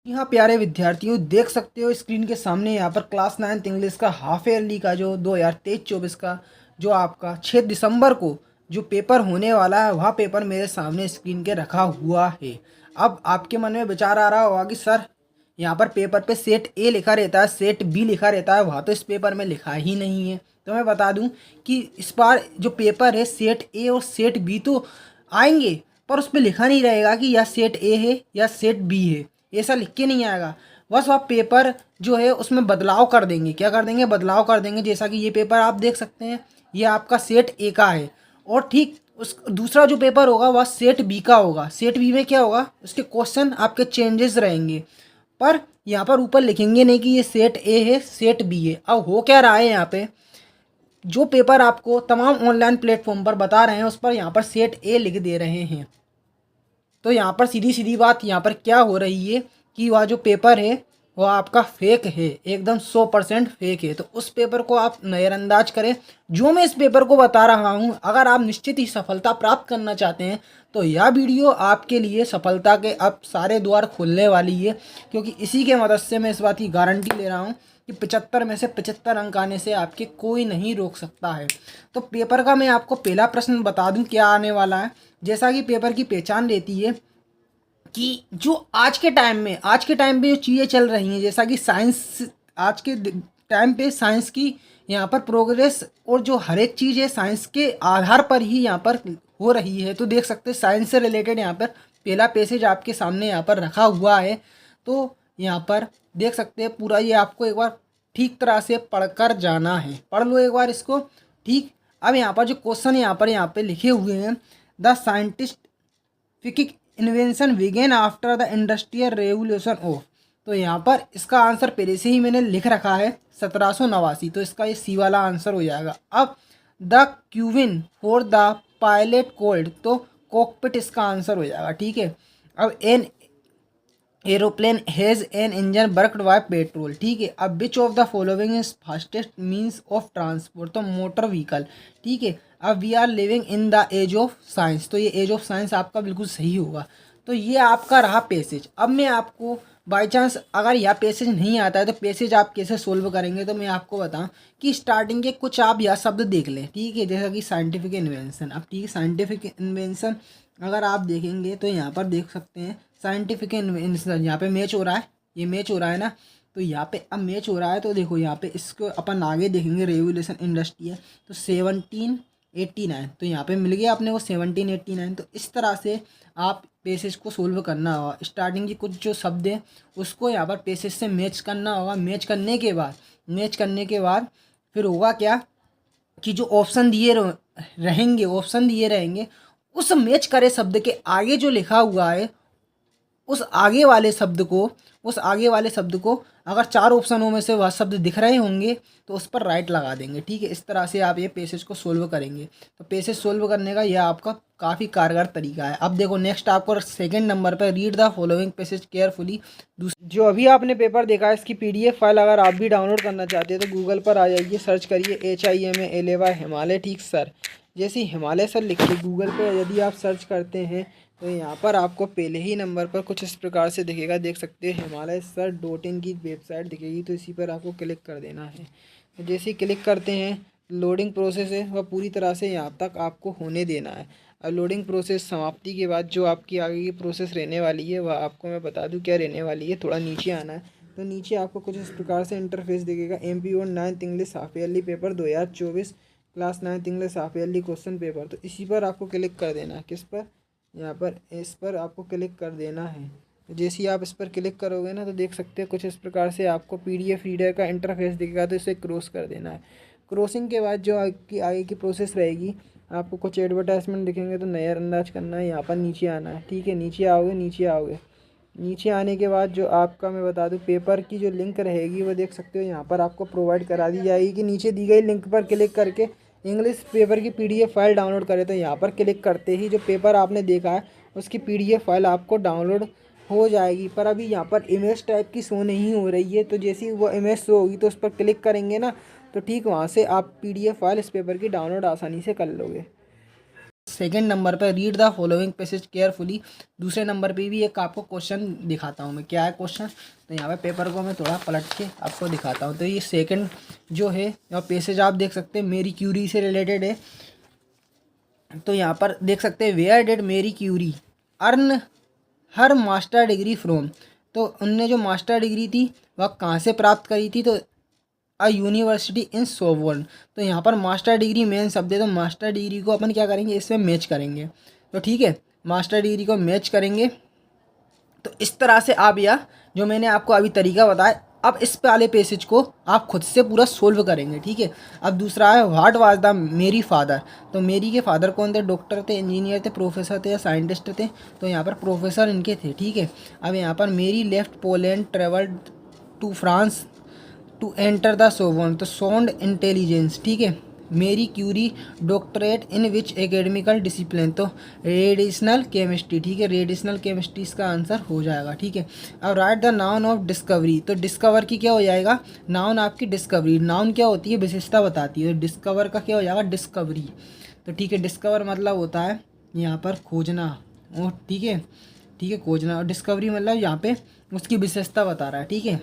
यहाँ प्यारे विद्यार्थियों देख सकते हो स्क्रीन के सामने यहाँ पर क्लास 9th इंग्लिश का हाफ ईयरली का जो 2023-24 का जो आपका 6 दिसंबर को जो पेपर होने वाला है वह पेपर मेरे सामने स्क्रीन के रखा हुआ है। अब आपके मन में विचार आ रहा होगा कि सर यहाँ पर पेपर पे सेट ए लिखा रहता है, सेट बी लिखा रहता है, वहाँ तो इस पेपर में लिखा ही नहीं है। तो मैं बता दूं कि इस बार जो पेपर है सेट ए और सेट बी तो आएंगे, पर उस पर लिखा नहीं रहेगा कि यह सेट ए है या सेट बी है, ऐसा लिख के नहीं आएगा। बस वह पेपर जो है उसमें बदलाव कर देंगे। क्या कर देंगे? बदलाव कर देंगे। जैसा कि ये पेपर आप देख सकते हैं, ये आपका सेट ए का है और ठीक उस दूसरा जो पेपर होगा वह सेट बी का होगा। सेट बी में क्या होगा? उसके क्वेश्चन आपके चेंजेस रहेंगे, पर यहाँ पर ऊपर लिखेंगे नहीं कि ये सेट ए है सेट बी है। अब हो क्या रहा है, यहाँ पे जो पेपर आपको तमाम ऑनलाइन प्लेटफॉर्म पर बता रहे हैं उस पर यहाँ पर सेट ए लिख दे रहे हैं। तो यहाँ पर सीधी सीधी बात यहाँ पर क्या हो रही है कि वह जो पेपर है वह आपका फेक है, एकदम 100% फेक है। तो उस पेपर को आप नज़रअंदाज करें। जो मैं इस पेपर को बता रहा हूँ, अगर आप निश्चित ही सफलता प्राप्त करना चाहते हैं तो यह वीडियो आपके लिए सफलता के अब सारे द्वार खुलने वाली है, क्योंकि इसी के मदद से मैं इस बात की गारंटी ले रहा हूँ कि 75 में से 75 अंक आने से आपके कोई नहीं रोक सकता है। तो पेपर का मैं आपको पहला प्रश्न बता दूं क्या आने वाला है। जैसा कि पेपर की पहचान रहती है कि जो आज के टाइम पे जो चीज़ें चल रही हैं, जैसा कि साइंस आज के टाइम पे साइंस की यहाँ पर प्रोग्रेस और जो हर एक चीज़ है साइंस के आधार पर ही यहाँ पर हो रही है। तो देख सकते हैं साइंस से रिलेटेड यहाँ पर पहला पैसेज आपके सामने यहाँ पर रखा हुआ है। तो यहाँ पर देख सकते हैं पूरा ये आपको एक बार ठीक तरह से पढ़कर जाना है। पढ़ लो एक बार इसको, ठीक। अब यहाँ पर जो क्वेश्चन यहाँ पे लिखे हुए हैं, the scientific invention began after the industrial revolution of. तो यहाँ पर इसका आंसर पहले से ही मैंने लिख रखा है 1789। तो इसका ये सी वाला आंसर हो जाएगा। अब the cabin for the pilot called, तो कॉकपिट इसका आंसर हो जाएगा, ठीक है। अब an aeroplane has an engine worked by petrol, ठीक है। अब which of the following is fastest means of transport, तो मोटर व्हीकल, ठीक है। अब we are living in the age of science, तो ये एज ऑफ साइंस आपका बिल्कुल सही होगा। तो ये आपका रहा पैसेज। अब मैं आपको बाई चांस अगर यह पैसेज नहीं आता है तो पैसेज आप कैसे सोल्व करेंगे, तो मैं आपको बताऊं कि स्टार्टिंग के कुछ आप यह शब्द देख लें, ठीक है। जैसा कि साइंटिफिक इन्वेंशन। अब ठीक है, साइंटिफिक इन्वेंशन अगर आप देखेंगे तो यहाँ पर देख सकते हैं साइंटिफिक इन्वेंशन, यहाँ पे मैच हो रहा है, ये मैच हो रहा है ना। तो यहाँ पे अब मैच हो रहा है तो देखो यहाँ पे इसको अपन आगे देखेंगे, रेवोल्यूशन इंडस्ट्री है तो 1789, तो यहाँ पे मिल गया अपने को 1789। तो इस तरह से आप पेसेज को सोल्व करना होगा। स्टार्टिंग की कुछ जो शब्द हैं उसको यहाँ पर पेसेज से मैच करना होगा। मैच करने के बाद फिर होगा क्या कि जो ऑप्शन दिए रहेंगे उस मैच करे शब्द के आगे जो लिखा हुआ है उस आगे वाले शब्द को अगर 4 ऑप्शनों में से वह शब्द दिख रहे होंगे तो उस पर राइट लगा देंगे, ठीक है। इस तरह से आप ये पैसेज को सोल्व करेंगे। तो पैसेज सोल्व करने का यह आपका काफ़ी कारगर तरीका है। अब देखो नेक्स्ट आपको सेकंड नंबर पर read the following passage carefully. जो अभी आपने पेपर देखा है इसकी PDF फाइल अगर आप भी डाउनलोड करना चाहते हैं तो गूगल पर आ जाइए, सर्च करिए HIMALAY हिमालय, ठीक सर। जैसे हिमालय सर लिख के गूगल पे यदि आप सर्च करते हैं तो यहाँ पर आपको पहले ही नंबर पर कुछ इस प्रकार से दिखेगा, देख सकते हैं हिमालय सर .in की वेबसाइट दिखेगी। तो इसी पर आपको क्लिक कर देना है। तो जैसे ही क्लिक करते हैं लोडिंग प्रोसेस है वह पूरी तरह से यहाँ तक आपको होने देना है। अब लोडिंग प्रोसेस समाप्ति के बाद जो आपकी आगे की प्रोसेस रहने वाली है वह आपको मैं बता दूँ क्या रहने वाली है। थोड़ा नीचे आना है तो नीचे आपको कुछ इस प्रकार से इंटरफेस दिखेगा, MP और 9th English half yearly paper 2024 class 9th English half yearly question paper. तो इसी पर आपको क्लिक कर देना है। किस पर? यहाँ पर इस पर आपको क्लिक कर देना है। तो जैसे ही आप इस पर क्लिक करोगे ना तो देख सकते हैं कुछ इस प्रकार से आपको PDF रीडर का इंटरफेस दिखेगा। तो इसे क्रॉस कर देना है। क्रॉसिंग के बाद जो आगे की प्रोसेस रहेगी आपको कुछ एडवर्टाइजमेंट दिखेंगे तो नज़रअंदाज करना है। यहाँ पर नीचे आना है, ठीक है। नीचे आने के बाद जो आपका मैं बता दूं पेपर की जो लिंक रहेगी वो देख सकते हो यहाँ पर आपको प्रोवाइड करा दी जाएगी कि नीचे दी गई लिंक पर क्लिक करके इंग्लिश पेपर की PDF फाइल डाउनलोड करें। तो यहाँ पर क्लिक करते ही जो पेपर आपने देखा है उसकी PDF फाइल आपको डाउनलोड हो जाएगी। पर अभी यहाँ पर इमेज टाइप की शो नहीं हो रही है। तो जैसी वो इमेज शो होगी तो उस पर क्लिक करेंगे ना तो ठीक वहाँ से आप PDF फाइल इस पेपर की डाउनलोड आसानी से कर लोगे। सेकंड नंबर पर read the following passage carefully. दूसरे नंबर पे भी एक आपको क्वेश्चन दिखाता हूँ मैं, क्या है क्वेश्चन, तो यहाँ पे पेपर को मैं थोड़ा पलट के आपको दिखाता हूँ। तो ये सेकंड जो है यहाँ पैसेज आप देख सकते हैं मेरी क्यूरी से रिलेटेड है। तो यहाँ पर देख सकते हैं where did Marie Curie earn her master degree from. तो उनने जो मास्टर डिग्री थी वह कहाँ से प्राप्त करी थी, तो अ यूनिवर्सिटी इन सोर्बोन। तो यहाँ पर मास्टर डिग्री मेन शब्द है, तो मास्टर डिग्री को अपन क्या करेंगे, इसमें मैच करेंगे। तो ठीक है, मास्टर डिग्री को मैच करेंगे। तो इस तरह से आप यह जो मैंने आपको अभी तरीका बताया, अब इस वाले पैसेज को आप खुद से पूरा सोल्व करेंगे। ठीक है, अब दूसरा है व्हाट वाज द मेरी फादर। तो मेरी के फादर कौन थे, डॉक्टर थे, इंजीनियर थे, प्रोफेसर थे या साइंटिस्ट थे, तो यहाँ पर प्रोफेसर इनके थे। ठीक है, अब यहाँ पर Marie left Poland travelled to France to enter the Sorbonne, तो साउंड इंटेलिजेंस। ठीक है, Marie Curie doctorate in which academical discipline, तो रेडिशनल केमिस्ट्री। ठीक है, रेडिशनल केमिस्ट्री इसका आंसर हो जाएगा। ठीक है, अब right the noun of discovery. तो डिस्कवर की क्या हो जाएगा, नाउन आपकी डिस्कवरी। नाउन क्या होती है, विशेषता बताती है, डिस्कवर का क्या हो जाएगा, डिस्कवरी। तो ठीक है, डिस्कवर मतलब होता है यहाँ पर खोजना, और ठीक है, ठीक है, खोजना, और डिस्कवरी मतलब यहाँ पे उसकी विशेषता बता रहा है। ठीक है,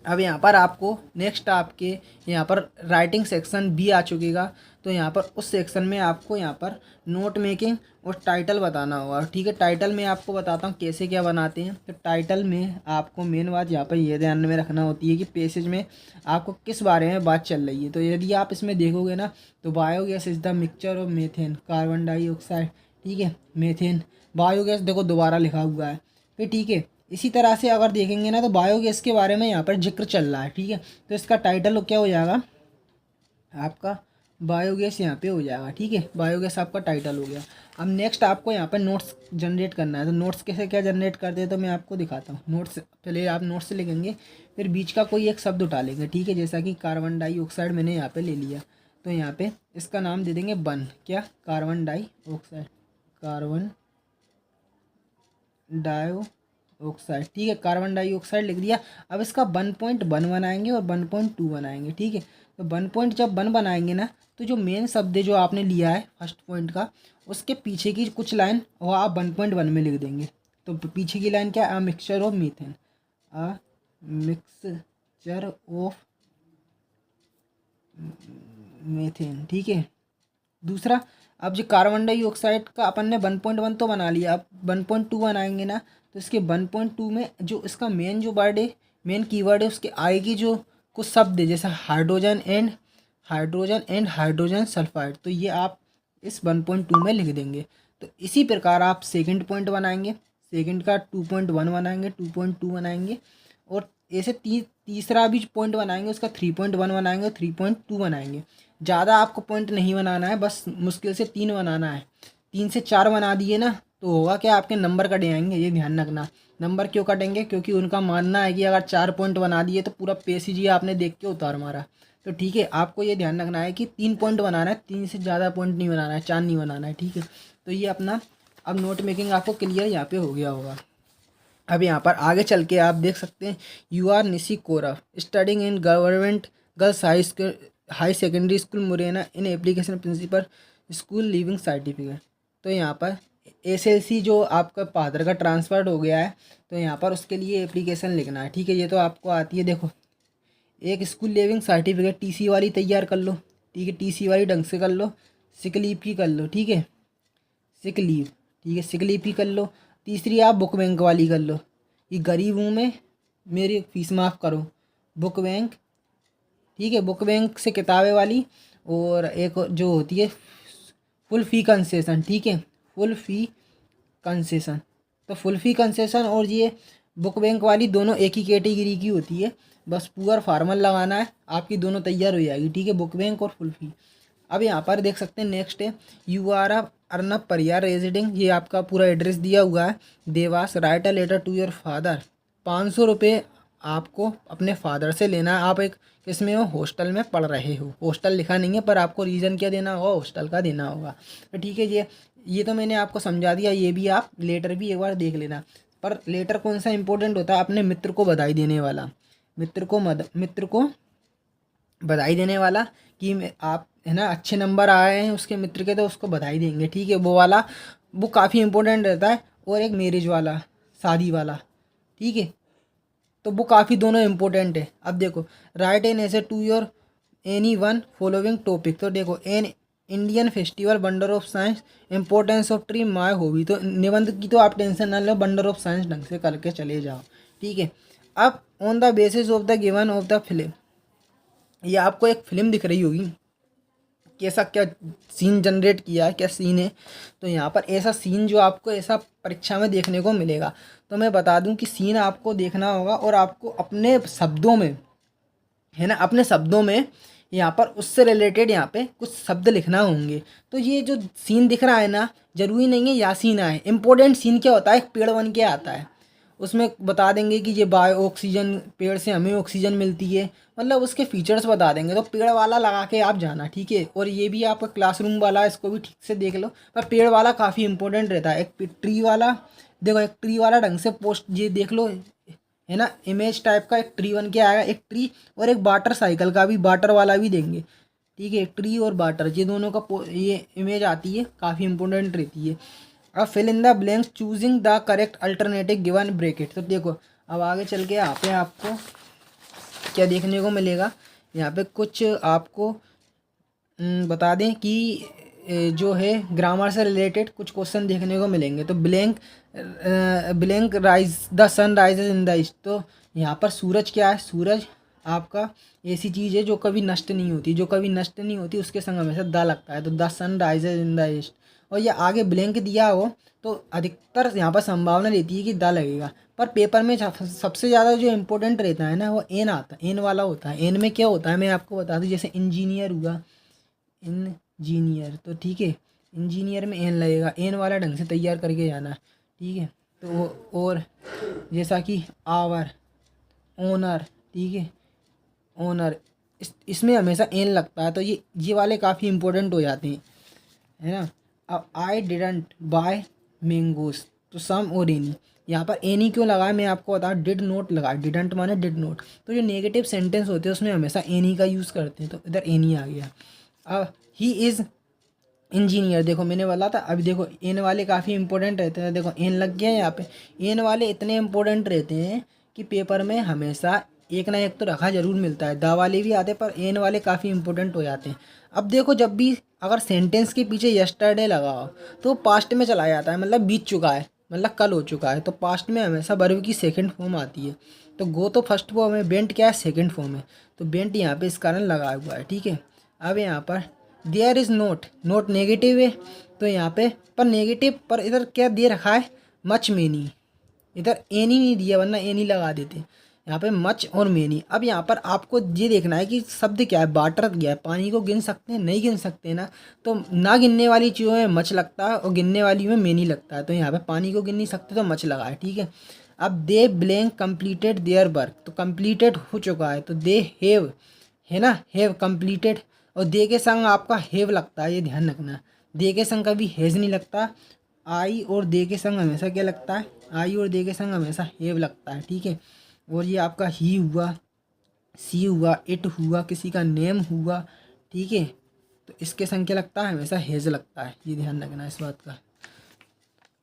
अब यहाँ पर आपको नेक्स्ट आपके यहाँ पर राइटिंग सेक्शन भी आ चुकेगा। तो यहाँ पर उस सेक्शन में आपको यहाँ पर नोट मेकिंग और टाइटल बताना होगा। ठीक है, टाइटल में आपको बताता हूँ कैसे क्या बनाते हैं। तो टाइटल में आपको मेन बात यहाँ पर ये ध्यान में रखना होती है कि पैसेज में आपको किस बारे में बात चल रही है। तो यदि आप इसमें देखोगे ना, तो biogas is the mixture of methane carbon dioxide. ठीक है, मीथेन बायोगैस देखो दोबारा लिखा हुआ है। फिर ठीक है, इसी तरह से अगर देखेंगे ना, तो बायोगैस के बारे में यहाँ पर जिक्र चल रहा है। ठीक है, तो इसका टाइटल क्या हो जाएगा आपका, बायोगैस यहाँ पे हो जाएगा। ठीक है, बायोगैस आपका टाइटल हो गया। अब नेक्स्ट आपको यहाँ पर नोट्स जनरेट करना है। तो नोट्स कैसे क्या जनरेट करते हैं, तो मैं आपको दिखाता हूँ। नोट्स पहले आप नोट्स से लिखेंगे, फिर बीच का कोई एक शब्द उठा लेंगे। ठीक है, जैसा कि कार्बन डाइऑक्साइड मैंने यहाँ पे ले लिया, तो यहाँ पे इसका नाम दे देंगे बन, क्या, कार्बन डाइऑक्साइड, कार्बन डाइऑक्साइड। ठीक है, कार्बन डाइऑक्साइड लिख दिया। अब इसका 1.1 बनाएंगे और 1.2 बनाएंगे। ठीक है, तो 1 बनाएंगे ना, तो जो मेन शब्द है जो आपने लिया है फर्स्ट पॉइंट का, उसके पीछे की कुछ लाइन वो आप 1.1 में लिख देंगे। तो पीछे की लाइन क्या है, a mixture of methane, a mixture of methane. ठीक है, दूसरा, अब जो कार्बन डाइऑक्साइड का अपन ने 1.1 तो बना लिया, अब 1.2 बनाएंगे ना, तो इसके 1.2 में जो इसका मेन जो वर्ड है, मेन कीवर्ड है, उसके आगे की जो कुछ शब्द है, जैसे हाइड्रोजन एंड हाइड्रोजन सल्फाइड, तो ये आप इस 1.2 में लिख देंगे। तो इसी प्रकार आप सेकंड पॉइंट बनाएंगे, सेकंड का 2.1 बनाएंगे, 2.2 बनाएंगे, और ऐसे तीसरा भी पॉइंट बनाएंगे, उसका 3.1 बनाएंगे, 3.2 बनाएंगे। ज़्यादा आपको पॉइंट नहीं बनाना है, बस मुश्किल से 3 बनाना है। 3 से 4 बना दिए ना, तो होगा क्या, आपके नंबर कटे आएंगे। ये ध्यान रखना, नंबर क्यों कटेंगे, क्योंकि उनका मानना है कि अगर 4 पॉइंट बना दिए तो पूरा पैसेज ही आपने देख के उतार मारा। तो ठीक है, आपको ये ध्यान रखना है कि 3 पॉइंट बनाना है, 3 से ज़्यादा पॉइंट नहीं बनाना है, 4 नहीं बनाना है। ठीक है, तो ये अपना अब नोट मेकिंग आपको क्लियर यहाँ पे हो गया होगा। अब यहाँ पर आगे चल के आप देख सकते हैं, you are Nishi Kora studying in government girls high secondary school Morena in application principal school leaving certificate. तो यहाँ पर एसएलसी जो आपका फादर का ट्रांसफ़र हो गया है, तो यहाँ पर उसके लिए एप्लीकेशन लिखना है। ठीक है, ये तो आपको आती है। देखो, एक स्कूल लिविंग सर्टिफिकेट टीसी वाली तैयार कर लो। ठीक है, टीसी वाली ढंग से कर लो, सिक लीव की कर लो। ठीक है, सिक लीव, ठीक है, सिक लीव की कर लो। तीसरी आप बुक बैंक वाली कर लो, ये गरीब हूँ मैं, मेरी फीस माफ़ करो, बुक बैंक। ठीक है, बुक बैंक से किताबें वाली, और एक जो होती है फुल फ़ी कंसेशन। ठीक है, फुल फ़ी कंसेशन, तो फुल फ़ी कंसेशन और ये बुक बैंक वाली दोनों एक ही कैटेगरी की होती है। बस पुअर फार्मल लगाना है, आपकी दोनों तैयार हो जाएगी। ठीक है, बुक बैंक और फुल फ़ी। अब यहाँ पर देख सकते हैं नेक्स्ट है, you are Arnab Pariyar residing, ये आपका पूरा एड्रेस दिया हुआ है। Dewas, write a letter to your father. 500 रुपये आपको अपने फादर से लेना है। आप एक किसमें हो, हॉस्टल में पढ़ रहे हो। हॉस्टल लिखा नहीं है, पर आपको रीज़न क्या देना होगा, हॉस्टल का देना होगा। तो ठीक है, ये तो मैंने आपको समझा दिया। ये भी आप लेटर भी एक बार देख लेना। पर लेटर कौन सा इंपॉर्टेंट होता है, अपने मित्र को बधाई देने वाला, मित्र को बधाई देने वाला कि आप है ना अच्छे नंबर आए हैं उसके मित्र के तो उसको बधाई देंगे, ठीक है, वो वाला वो काफ़ी इंपॉर्टेंट रहता है। और एक मैरिज वाला, शादी वाला, ठीक है, तो वो काफ़ी दोनों इम्पोर्टेंट है। अब देखो, write an essay to your any one following topic, तो देखो an Indian festival, wonder of science, importance of tree, my hobby. तो निबंध की तो आप टेंशन ना लो, वंडर ऑफ साइंस ढंग से करके चले जाओ, ठीक है। अब on the basis of the given of the film, ये आपको एक फिल्म दिख रही होगी, कैसा क्या सीन जनरेट किया है, क्या सीन है। तो यहाँ पर ऐसा सीन जो आपको ऐसा परीक्षा में देखने को मिलेगा। तो मैं बता दूं कि सीन आपको देखना होगा और आपको अपने शब्दों में, है ना, अपने शब्दों में यहाँ पर उससे रिलेटेड यहाँ पे कुछ शब्द लिखना होंगे। तो ये जो सीन दिख रहा है ना, ज़रूरी नहीं है या सीन आए, इम्पोर्टेंट सीन क्या होता है, एक पेड़ बन के आता है, उसमें बता देंगे कि ये बायो ऑक्सीजन, पेड़ से हमें ऑक्सीजन मिलती है, मतलब उसके फीचर्स बता देंगे। तो पेड़ वाला लगा के आप जाना, ठीक है। और ये भी आपका क्लासरूम वाला, इसको भी ठीक से देख लो, पर पेड़ वाला काफ़ी इंपॉर्टेंट रहता है। एक ट्री वाला, देखो एक ट्री वाला ढंग से पोस्ट ये देख लो, है ना, इमेज टाइप का एक ट्री बन के आएगा, एक ट्री। और एक वाटर साइकिल का भी, वाटर वाला भी देंगे, ठीक है। ट्री और वाटर, ये दोनों का ये इमेज आती है, काफ़ी इंपॉर्टेंट रहती है। अब fill in the blanks choosing the correct alternative given bracket. तो देखो अब आगे चल के यहाँ पे आपको क्या देखने को मिलेगा, यहाँ पे कुछ आपको बता दें कि जो है ग्रामर से रिलेटेड कुछ क्वेश्चन देखने को मिलेंगे। तो blank rise the sun rises in the east. तो यहाँ पर सूरज क्या है, सूरज आपका ऐसी चीज़ है जो कभी नष्ट नहीं होती, जो कभी नष्ट नहीं होती उसके संग हमेशा द लगता है, तो the sun rises in the east. और ये आगे ब्लैंक दिया हो तो अधिकतर यहाँ पर संभावना रहती है कि द लगेगा। पर पेपर में सबसे ज़्यादा जो इम्पोर्टेंट रहता है ना, वो एन आता है, एन वाला होता है। एन में क्या होता है मैं आपको बता दूँ, जैसे इंजीनियर हुआ, इंजीनियर, तो ठीक है, इंजीनियर में एन लगेगा, एन वाला ढंग से तैयार करके जाना, ठीक है। तो और जैसा कि आवर, ओनर, ठीक है, ओनर, इसमें हमेशा एन लगता है। तो ये वाले काफ़ी इंपॉर्टेंट हो जाते हैं, है ना। अब आई डिडंट बाय मैंगोस, तो सम और एनी, यहाँ पर एनी क्यों लगाया मैं आपको बता, डिड नोट लगा, डिडंट माने डिड नोट। तो जो नेगेटिव सेंटेंस होते हैं उसमें हमेशा एनी का यूज़ करते हैं, तो इधर एनी आ गया। अब ही इज़ इंजीनियर, देखो मैंने बोला था, अभी देखो एन वाले काफ़ी इंपॉर्टेंट रहते हैं, देखो एन लग गया यहाँ पे। एन वाले इतने इंपॉर्टेंट रहते हैं कि पेपर में हमेशा एक ना एक तो रखा जरूर मिलता है। दा वाले भी आते हैं पर एन वाले काफ़ी इंपॉर्टेंट हो जाते हैं। अब देखो जब भी अगर सेंटेंस के पीछे यस्टरडे लगा हो तो पास्ट में चला जाता है, मतलब बीत चुका है, मतलब कल हो चुका है। तो पास्ट में हमेशा वर्ब की सेकेंड फॉर्म आती है। तो गो तो फर्स्ट फॉर्म है, बेंट क्या है, सेकेंड फॉर्म है। तो बेंट यहाँ पे इस कारण लगा हुआ है, ठीक है। अब यहाँ पर there is not, not negative है, तो यहाँ पे पर नेगेटिव पर इधर क्या दे रखा है, मच मेनी, इधर एनी नहीं दिया वरना एनी लगा देते, यहाँ पे मच और मेनी। अब यहाँ पर आपको ये देखना है कि शब्द क्या है, वाटर क्या है, पानी को गिन सकते हैं, नहीं गिन सकते ना। तो ना गिनने वाली चीज़ों में मच लगता है और गिनने वाली में मेनी लगता है। तो यहाँ पे पानी को गिन नहीं सकते तो मच लगा है, ठीक है। अब दे ब्लैंक कंप्लीटेड देयर वर्क, तो कंप्लीटेड हो चुका है, तो दे हैव, है ना, हैव कंप्लीटेड। और दे के संग आपका हैव लगता है, ये ध्यान रखना। दे के संग कभी हैज़ नहीं लगता। आई और दे के संग हमेशा क्या लगता है, आई और दे के संग हमेशा हैव लगता है, ठीक है। और ये आपका ही हुआ, सी हुआ, इट हुआ, किसी का नेम हुआ, ठीक है। तो इसके संग क्या लगता है, हमेशा हैज़ लगता है, ये ध्यान रखना इस बात का।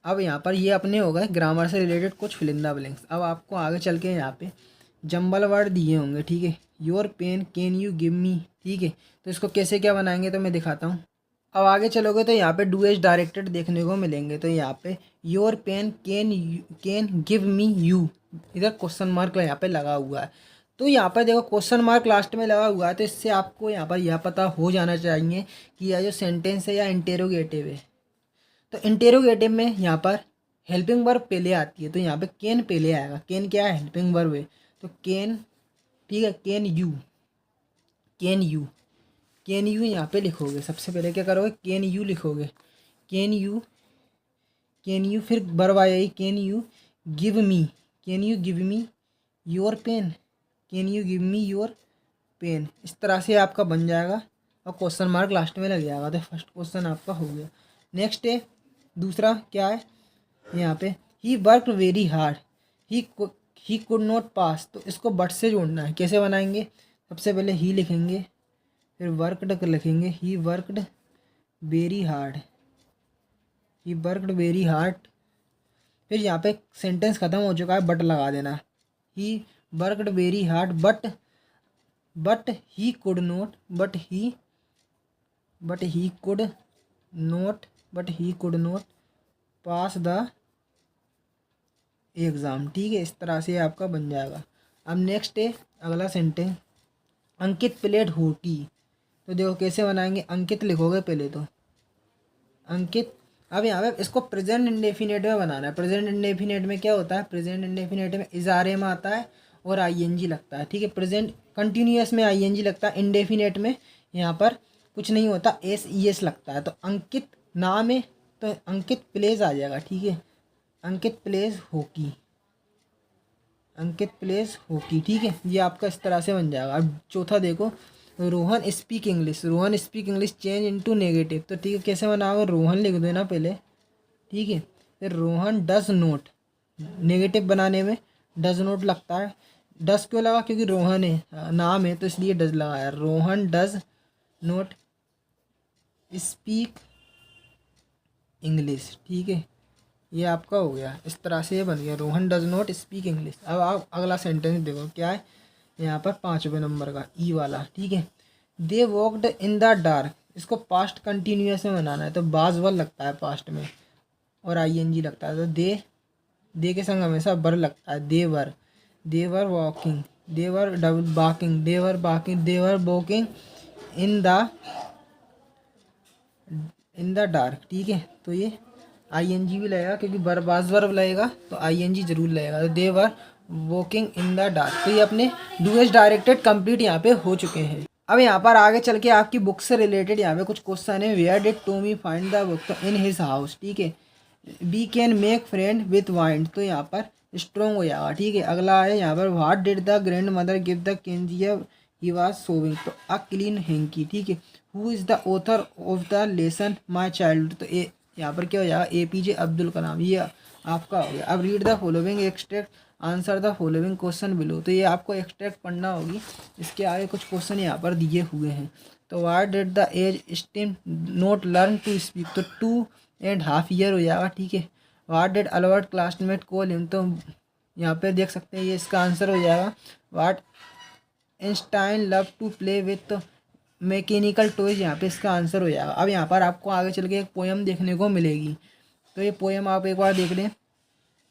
अब यहाँ पर ये अपने हो गए ग्रामर से रिलेटेड कुछ फिल इन द ब्लैंक्स। अब आपको आगे चल के यहाँ पे जंबल वर्ड दिए होंगे, ठीक है। Your pen can you give me, ठीक है। तो इसको कैसे क्या बनाएंगे तो मैं दिखाता हूँ। अब आगे चलोगे तो यहाँ पे डू एज डायरेक्टेड देखने को मिलेंगे। तो यहाँ पे your pen can give me you, इधर क्वेश्चन मार्क यहाँ पे लगा हुआ है। तो यहाँ पर देखो क्वेश्चन मार्क लास्ट में लगा हुआ है, तो इससे आपको यहाँ पर यह पता हो जाना चाहिए कि यह जो सेंटेंस है या इंटेरोगेटिव है। तो इंटेरोगेटिव में यहाँ पर हेल्पिंग वर्ब पहले आती है, तो यहाँ पे कैन पहले आएगा। कैन क्या है, हेल्पिंग वर्ब है, तो कैन, ठीक है। Can you, can you, can you यहाँ पे लिखोगे, सबसे पहले क्या करोगे, कैन यू लिखोगे। कैन यू, कैन यू, फिर वर्ब आएगी can you give me, can you give me your pen, can you give me your pen. इस तरह से आपका बन जाएगा और क्वेश्चन मार्क लास्ट में लग जाएगा। तो फर्स्ट क्वेश्चन आपका हो गया। नेक्स्ट है दूसरा, क्या है यहाँ पे, he work very hard, he could not pass. तो इसको बट से जोड़ना है, कैसे बनाएंगे, सबसे पहले ही लिखेंगे, फिर वर्कड लिखेंगे, he worked very hard, he worked very hard. फिर यहाँ पे सेंटेंस ख़त्म हो चुका है, बट लगा देना, he worked very hard but he could not, but he could not pass the exam. ठीक है, इस तरह से आपका बन जाएगा। अब नेक्स्ट है अगला सेंटेंस, अंकित प्लेड हॉकी। तो देखो कैसे बनाएंगे, अंकित लिखोगे पहले तो अंकित। अब यहाँ पे इसको प्रेजेंट इंडेफिनेट में बनाना है। प्रेजेंट इंडेफिनेट में क्या होता है, प्रेजेंट इंडेफिनेट में इजारे में आता है और आईएनजी लगता है। ठीक है, प्रेजेंट कंटिन्यूअस में आईएनजी लगता है, इंडेफिनेट में यहाँ पर कुछ नहीं होता, एस लगता है। तो अंकित नाम है तो अंकित प्लेज आ जाएगा। ठीक है, अंकित प्लेज हॉकी, अंकित प्लेज हॉकी। ठीक है, ये आपका इस तरह से बन जाएगा। अब चौथा देखो, Rohan speak English, Rohan speak English change into negative. तो ठीक है, कैसे बनाओगे, रोहन लिख देना पहले। ठीक है, फिर रोहन डज नोट, नेगेटिव बनाने में डज नोट लगता है। डज क्यों लगा, क्योंकि रोहन है नाम है तो इसलिए डज लगाया। Rohan does note speak English. ठीक है, ये आपका हो गया, इस तरह से ये बन गया, Rohan does not speak English. अब आप अगला सेंटेंस देखो क्या है यहाँ पर, 5वें नंबर का ई वाला। ठीक है, दे वॉकड इन द डार्क, इसको पास्ट कंटिन्यूअस में बनाना है तो बाजवल लगता है पास्ट में और आईएनजी लगता है। तो दे के संग हमेशा वर लगता है, they were walking, they were double barking, they were walking in the dark. ठीक है, तो ये आईएनजी भी लगेगा क्योंकि बरबाज वर्ब लगेगा तो आईएनजी जरूर लगेगा। तो they were walking in the dark. तो ये अपने डूएस डायरेक्टेड कंप्लीट यहाँ पे हो चुके हैं। अब यहाँ पर आगे चल के आपकी बुक से रिलेटेड यहाँ पे कुछ क्वेश्चन है। Where did Tommy find the book, तो इन हिज हाउस। ठीक है, we can make friend with wind, तो यहाँ पर स्ट्रॉन्ग हो जाएगा। ठीक है, अगला है यहाँ पर, what did the grand mother give the king he was sowing, तो अ क्लीन हैंकी। ठीक है, who is the author of the lesson my child, तो यहाँ पर क्या हो जाएगा, एपीजे अब्दुल कलाम, ये आपका हो गया। अब read the following extract answer the following question below, तो ये आपको एक्सट्रैक्ट पढ़ना होगी। इसके आगे कुछ क्वेश्चन यहाँ पर दिए हुए हैं। तो why did the Einstein not learn to speak, तो 2.5 ईयर हो जाएगा। ठीक है, what did Albert classmate call him, तो यहाँ पे देख सकते हैं ये इसका आंसर हो जाएगा। What Einstein love to play with mechanical toys, यहाँ पे इसका आंसर हो जाएगा। अब यहाँ पर आपको आगे चल के एक पोएम देखने को मिलेगी, तो ये पोएम आप एक बार देख लें।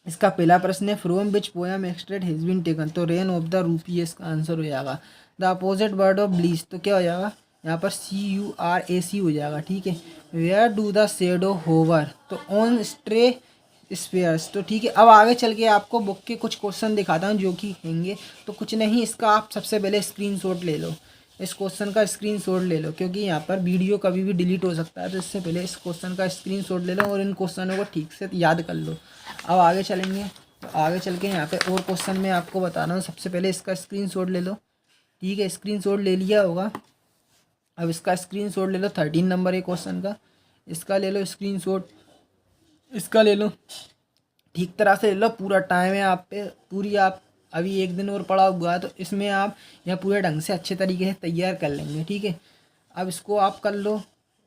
इसका पहला प्रश्न है, from which poem extract has been taken, तो रेन ऑफ द रूपी इसका आंसर हो जाएगा। The opposite word of bleach, तो क्या हो जाएगा यहाँ पर CURAC हो जाएगा। ठीक है, where do the shadow hover, तो ऑन स्ट्रे स्पेयर्स। तो ठीक है, अब आगे चल के आपको बुक के कुछ क्वेश्चन दिखाता हूँ जो कि होंगे। तो कुछ नहीं, इसका आप सबसे पहले स्क्रीनशॉट ले लो, इस क्वेश्चन का स्क्रीनशॉट ले लो, क्योंकि यहाँ पर वीडियो कभी भी डिलीट हो सकता है। तो इससे पहले इस क्वेश्चन का स्क्रीनशॉट ले लो और इन क्वेश्चनों को ठीक से याद कर लो। अब आगे चलेंगे, तो आगे चल के यहाँ पे और क्वेश्चन मैं आपको बता रहा हूँ। सबसे पहले इसका स्क्रीनशॉट ले लो। ठीक है, स्क्रीनशॉट ले लिया होगा। अब इसका स्क्रीनशॉट ले लो, 13 नंबर है क्वेश्चन का, इसका ले लो स्क्रीनशॉट, इसका ले लो, ठीक तरह से ले लो। पूरा टाइम है आप पे, पूरी आप अभी एक दिन और पड़ा हुआ है तो इसमें आप यह पूरे ढंग से अच्छे तरीके से तैयार कर लेंगे। ठीक है, अब इसको आप कर लो,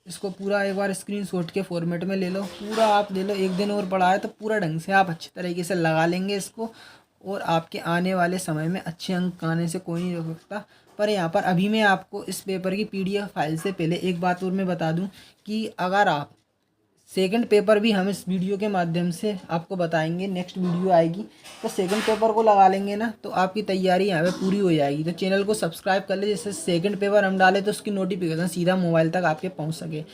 इसको पूरा एक बार स्क्रीनशॉट के फॉर्मेट में ले लो, पूरा आप ले लो। एक दिन और पड़ा है तो पूरा ढंग से आप अच्छे तरीके से लगा लेंगे इसको, और आपके आने वाले समय में अच्छे अंक आने से कोई नहीं रोक सकता। पर यहाँ पर अभी मैं आपको इस पेपर की PDF फाइल से पहले एक बात और मैं बता दूँ कि अगर आप सेकंड पेपर भी हम इस वीडियो के माध्यम से आपको बताएंगे, नेक्स्ट वीडियो आएगी तो सेकंड पेपर को लगा लेंगे ना, तो आपकी तैयारी यहाँ पे पूरी हो जाएगी। तो चैनल को सब्सक्राइब कर ले, जैसे सेकंड पेपर हम डालें तो उसकी नोटिफिकेशन सीधा मोबाइल तक आपके पहुँच सके।